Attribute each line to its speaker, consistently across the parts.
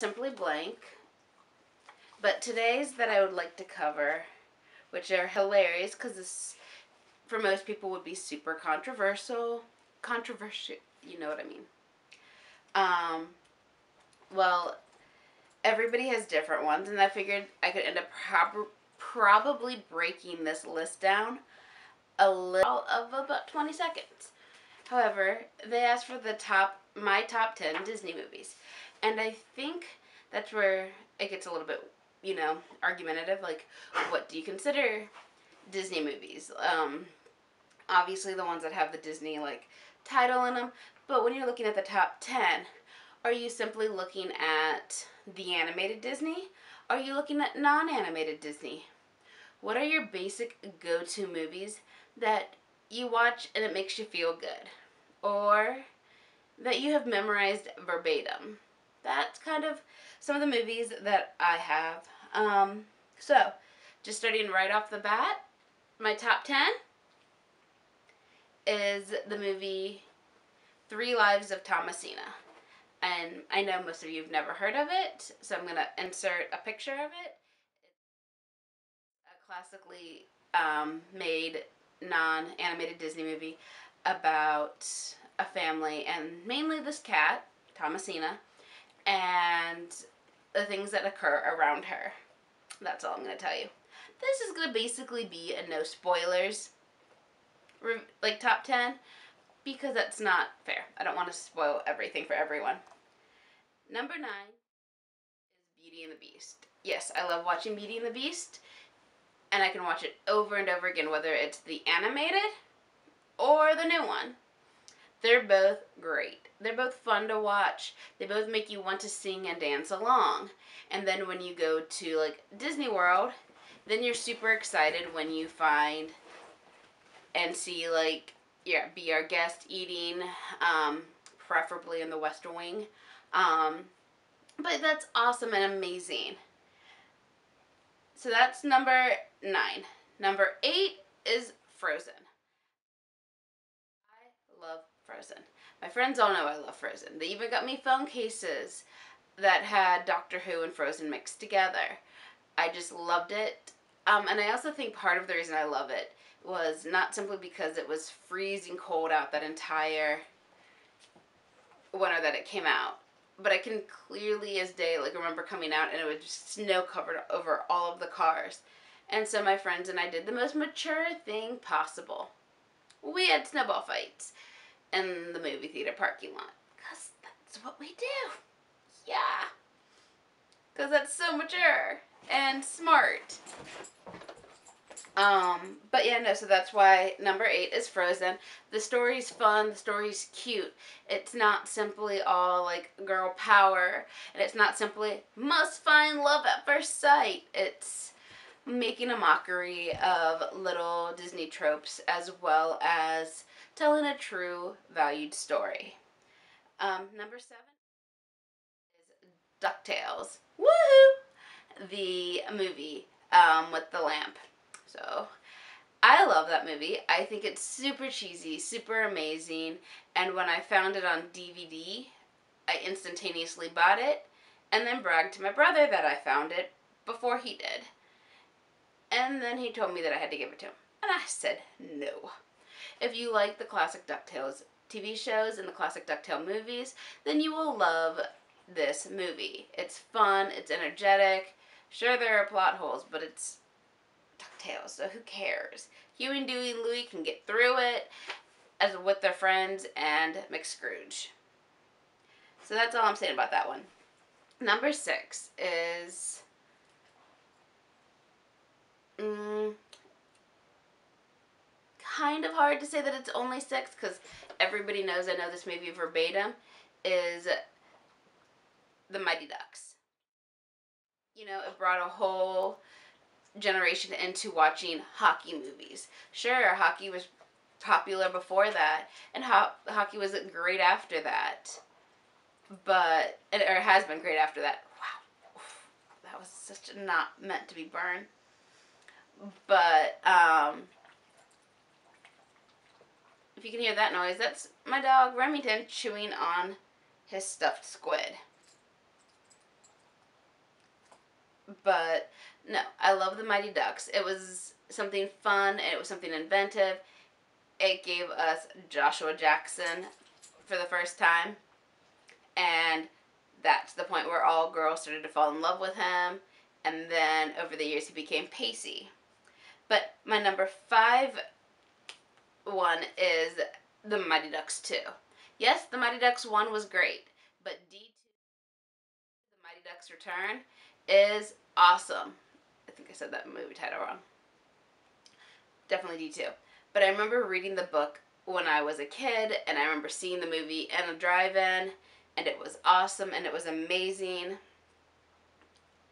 Speaker 1: Simply Blank. But today's that I would like to cover, which are hilarious because this, for most people, would be super controversial. Controversial, you know what I mean. Well, everybody has different ones, and I figured I could end up probably breaking this list down a little of about 20 seconds. However, they asked for my top 10 Disney movies. And I think that's where it gets a little bit, argumentative. Like, what do you consider Disney movies? Obviously the ones that have the Disney, title in them. But when you're looking at the top 10, are you simply looking at the animated Disney? Are you looking at non-animated Disney? What are your basic go-to movies that you watch and it makes you feel good? Or that you have memorized verbatim? That's kind of some of the movies that I have. So, just starting right off the bat, my top 10 is the movie Three Lives of Thomasina. And I know most of you have never heard of it, so I'm going to insert a picture of it. It's a classically made non-animated Disney movie about a family and mainly this cat, Thomasina, and the things that occur around her. That's all I'm going to tell you. This is going to basically be a no spoilers top 10 because that's not fair. I don't want to spoil everything for everyone. Number 9 is Beauty and the Beast. Yes, I love watching Beauty and the Beast, and I can watch it over and over again, whether it's the animated or the new one. They're both great. They're both fun to watch. They both make you want to sing and dance along. And then when you go to Disney World, then you're super excited when you find and see Be Our Guest eating, preferably in the West Wing. But that's awesome and amazing. So that's number 9. Number 8 is Frozen. I love Frozen. My friends all know I love Frozen. They even got me phone cases that had Doctor Who and Frozen mixed together. I just loved it. And I also think part of the reason I love it was not simply because it was freezing cold out that entire winter that it came out, but I can clearly as day remember coming out and it was just snow covered over all of the cars. And so my friends and I did the most mature thing possible. We had snowball fights in the movie theater parking lot. Because that's what we do. Yeah. Because that's so mature and smart. But yeah, no, so that's why number 8 is Frozen. The story's fun, the story's cute. It's not simply all girl power, and it's not simply must find love at first sight. It's making a mockery of little Disney tropes as well as telling a true valued story. Number 7 is DuckTales. Woohoo! The movie with the lamp. So, I love that movie. I think it's super cheesy, super amazing, and when I found it on DVD, I instantaneously bought it, and then bragged to my brother that I found it before he did. And then he told me that I had to give it to him. And I said no. If you like the classic DuckTales TV shows and the classic DuckTales movies, then you will love this movie. It's fun, it's energetic. Sure, there are plot holes, but it's DuckTales, so who cares? Huey, Dewey, and Louie can get through it as with their friends and McScrooge. So that's all I'm saying about that one. Number 6 is kind of hard to say that it's only 6 because everybody knows I know this movie verbatim, is The Mighty Ducks. You know, it brought a whole generation into watching hockey movies. Sure, hockey was popular before that, and hockey was great after that. But, or has been great after that. Wow, that was such a not meant to be burned. But, if you can hear that noise, that's my dog Remington chewing on his stuffed squid. But no, I love the Mighty Ducks. It was something fun, and it was something inventive. It gave us Joshua Jackson for the first time, and that's the point where all girls started to fall in love with him, and then over the years he became Pacey. But my number 5 one is the Mighty Ducks 2. Yes, the Mighty Ducks 1 was great, but D2, the Mighty Ducks Return, is awesome. I think I said that movie title wrong. Definitely D2. But I remember reading the book when I was a kid, and I remember seeing the movie in a drive-in, and it was awesome, and it was amazing,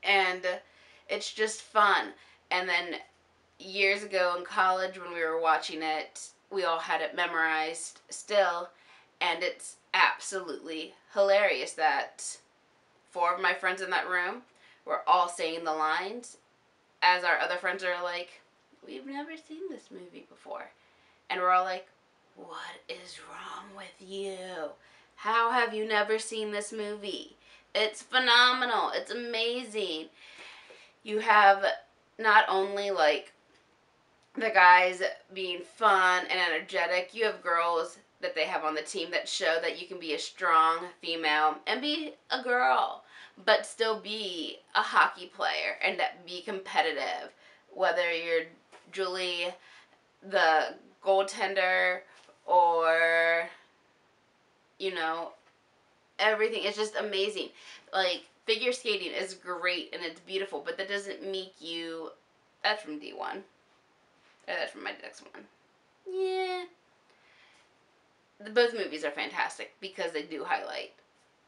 Speaker 1: and it's just fun. And then years ago in college when we were watching it, we all had it memorized still, and it's absolutely hilarious that 4 of my friends in that room were all saying the lines, as our other friends are like, we've never seen this movie before. And we're all like, what is wrong with you? How have you never seen this movie? It's phenomenal. It's amazing. You have not only like the guys being fun and energetic, you have girls that they have on the team that show that you can be a strong female and be a girl, but still be a hockey player and be competitive. Whether you're Julie, the goaltender, or, you know, everything. It's just amazing. Like, figure skating is great and it's beautiful, but that doesn't make you... That's from D1. Or that's from my next one. Yeah. Both movies are fantastic because they do highlight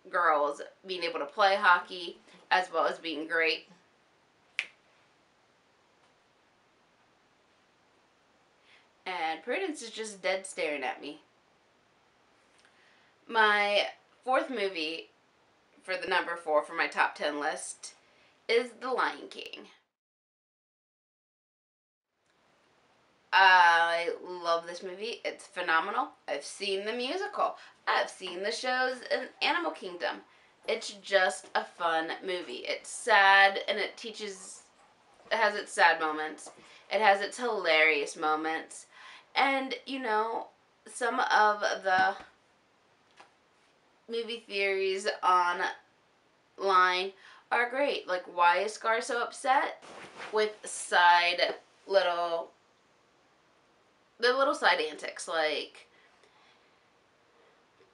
Speaker 1: girls being able to play hockey as well as being great. And Prudence is just dead staring at me. My 4th movie for the number 4 for my top 10 list is The Lion King. I love this movie. It's phenomenal. I've seen the musical. I've seen the shows in Animal Kingdom. It's just a fun movie. It's sad and it has its sad moments. It has its hilarious moments. And, you know, some of the movie theories online are great. Like, why is Scar so upset? With the little side antics, like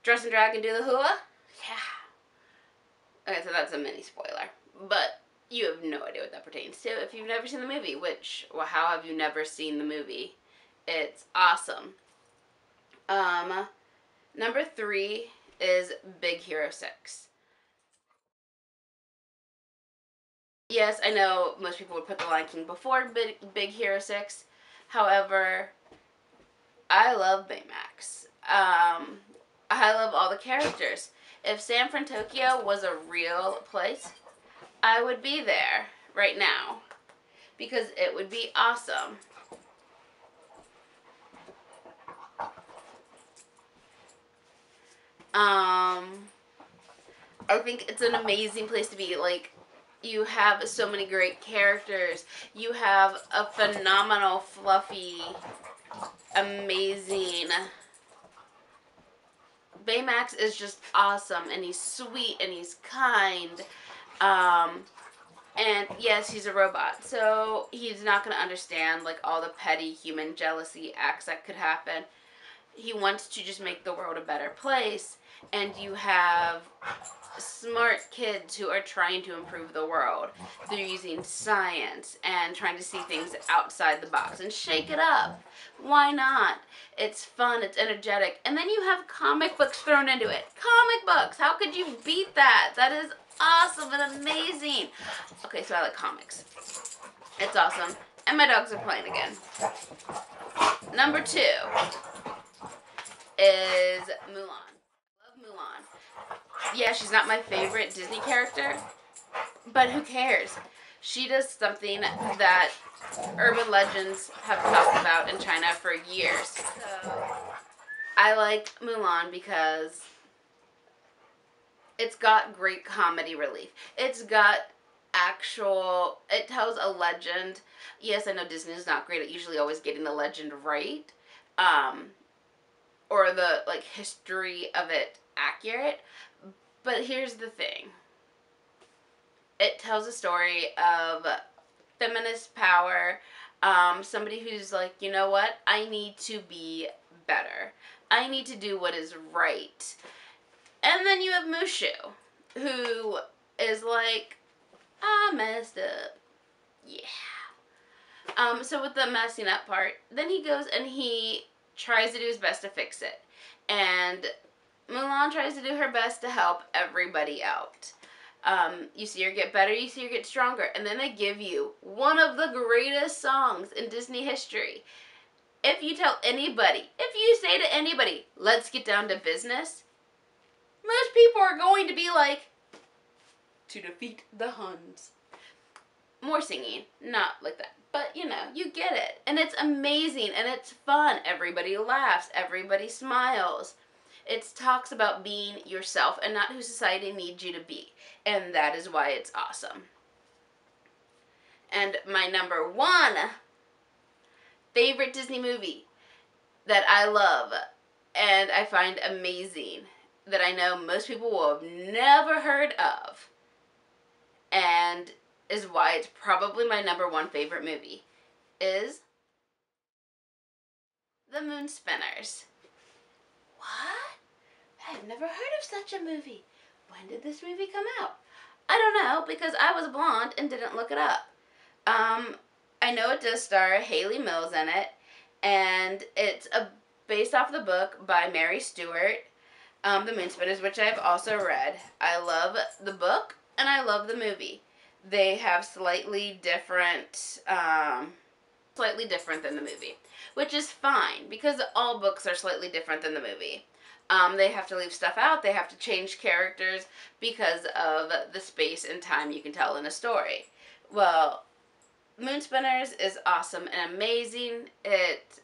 Speaker 1: dress and drag and do the hula? Yeah. Okay, so that's a mini spoiler. But you have no idea what that pertains to if you've never seen the movie, which, well, how have you never seen the movie? It's awesome. Number 3 is Big Hero 6. Yes, I know most people would put The Lion King before Big Hero 6. However, I love Baymax. I love all the characters. If San Francisco was a real place, I would be there right now because it would be awesome. I think it's an amazing place to be. Like, you have so many great characters. You have a phenomenal, fluffy, amazing... Baymax is just awesome, and he's sweet, and he's kind. And yes, he's a robot, so he's not going to understand, like, all the petty human jealousy acts that could happen. He wants to just make the world a better place, and you have smart kids who are trying to improve the world. They're using science and trying to see things outside the box and shake it up. Why not? It's fun, it's energetic. And then you have comic books thrown into it. Comic books! How could you beat that? That is awesome and amazing. Okay, so I like comics. It's awesome. And my dogs are playing again. Number 2 is Mulan. I love Mulan. Yeah, she's not my favorite Disney character, but who cares? She does something that urban legends have talked about in China for years. So I like Mulan because it's got great comedy relief. It's got it tells a legend. Yes, I know Disney is not great at usually always getting the legend right, um, or the like history of it accurate. But here's the thing. It tells a story of feminist power, somebody who's like, you know what, I need to be better. I need to do what is right. And then you have Mushu, who is like, I messed up. Yeah. So with the messing up part, then he goes and he tries to do his best to fix it. And Mulan tries to do her best to help everybody out. You see her get better, you see her get stronger. And then they give you one of the greatest songs in Disney history. If you tell anybody, if you say to anybody, let's get down to business, most people are going to be like, to defeat the Huns. More singing, not like that. But, you know, you get it. And it's amazing and it's fun. Everybody laughs. Everybody smiles. It talks about being yourself and not who society needs you to be. And that is why it's awesome. And my number one favorite Disney movie that I love and I find amazing, that I know most people will have never heard of, and is why it's probably my number one favorite movie, is The Moonspinners. What? I've never heard of such a movie. When did this movie come out? I don't know, because I was blonde and didn't look it up. I know it does star Haley Mills in it, and it's based off the book by Mary Stewart, The Moonspinners, which I've also read. I love the book, and I love the movie. They have slightly different than the movie, which is fine, because all books are slightly different than the movie. They have to leave stuff out, they have to change characters because of the space and time you can tell in a story. Well, Moonspinners is awesome and amazing. It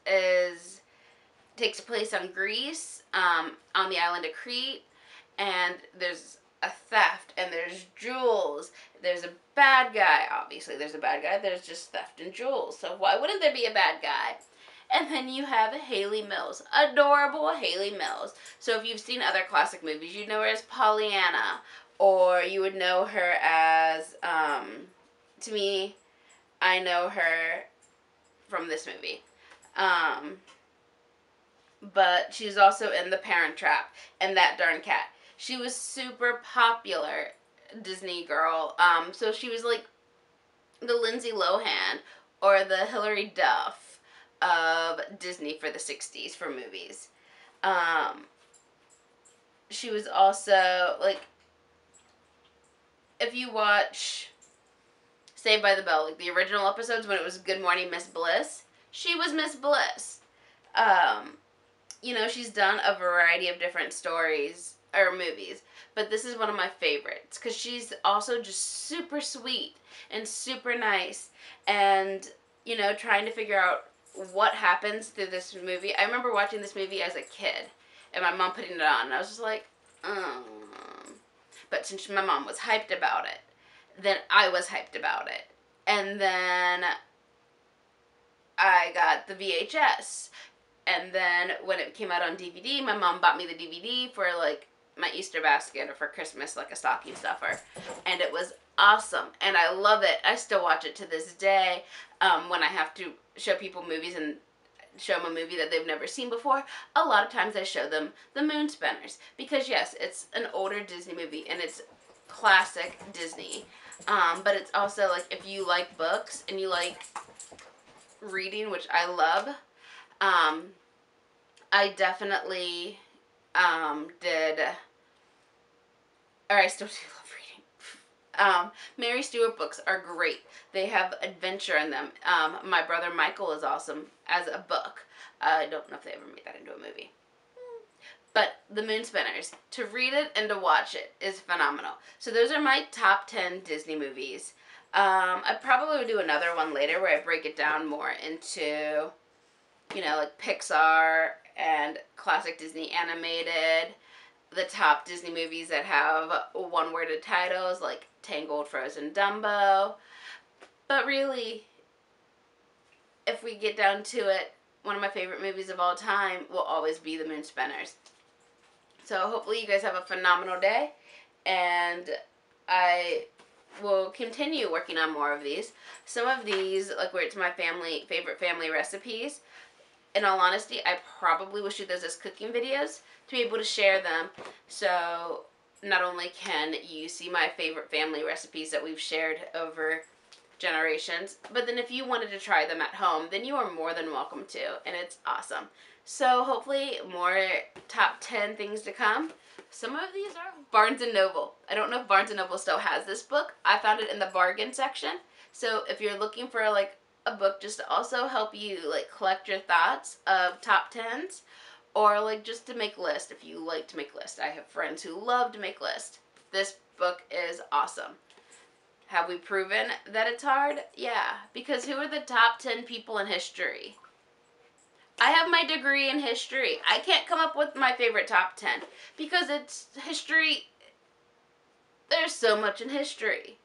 Speaker 1: takes place on Greece, on the island of Crete, and there's a theft, and there's jewels. There's a bad guy, obviously. There's a bad guy. There's just theft and jewels. So why wouldn't there be a bad guy? And then you have Haley Mills. Adorable Haley Mills. So if you've seen other classic movies, you'd know her as Pollyanna. Or you would know her as, to me, I know her from this movie. But she's also in The Parent Trap and That Darn Cat. She was super popular Disney girl. So she was like the Lindsay Lohan or the Hilary Duff of Disney for the 60s for movies. She was also, like, if you watch Saved by the Bell, like the original episodes when it was Good Morning Miss Bliss, she was Miss Bliss. You know, she's done a variety of different stories or movies, but this is one of my favorites because she's also just super sweet and super nice, and, you know, trying to figure out what happens through this movie. I remember watching this movie as a kid and my mom putting it on, and I was just like, But since my mom was hyped about it, then I was hyped about it. And then I got the VHS. And then when it came out on DVD, my mom bought me the DVD for, like, my Easter basket or for Christmas, like a stocking stuffer. And it was awesome. And I love it. I still watch it to this day. When I have to show people movies and show them a movie that they've never seen before, a lot of times I show them The Moonspinners. Because, yes, it's an older Disney movie and it's classic Disney. But it's also, like, if you like books and you like reading, which I love, I definitely did, or I still do love reading. Mary Stewart books are great. They have adventure in them. My brother Michael is awesome as a book. I don't know if they ever made that into a movie. But The Moonspinners, to read it and to watch it is phenomenal. So those are my top 10 Disney movies. I probably would do another one later where I break it down more into, you know, like Pixar and classic Disney animated, the top Disney movies that have one-worded titles like Tangled, Frozen, Dumbo. But really, if we get down to it, one of my favorite movies of all time will always be The Moonspinners. So hopefully you guys have a phenomenal day, and I will continue working on more of these. Some of these, like where it's my favorite family recipes, in all honesty, I probably will shoot those as cooking videos to be able to share them. So not only can you see my favorite family recipes that we've shared over generations, but then if you wanted to try them at home, then you are more than welcome to, and it's awesome. So hopefully more top 10 things to come. Some of these are Barnes & Noble. I don't know if Barnes & Noble still has this book. I found it in the bargain section. So if you're looking for like a book just to also help you like collect your thoughts of top 10s, or like just to make lists if you like to make lists. I have friends who love to make lists. This book is awesome. Have we proven that it's hard? Yeah, because who are the top 10 people in history? I have my degree in history. I can't come up with my favorite top 10 because it's history. There's so much in history.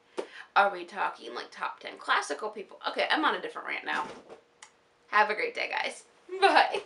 Speaker 1: Are we talking like top 10 classical people? Okay, I'm on a different rant now. Have a great day, guys. Bye.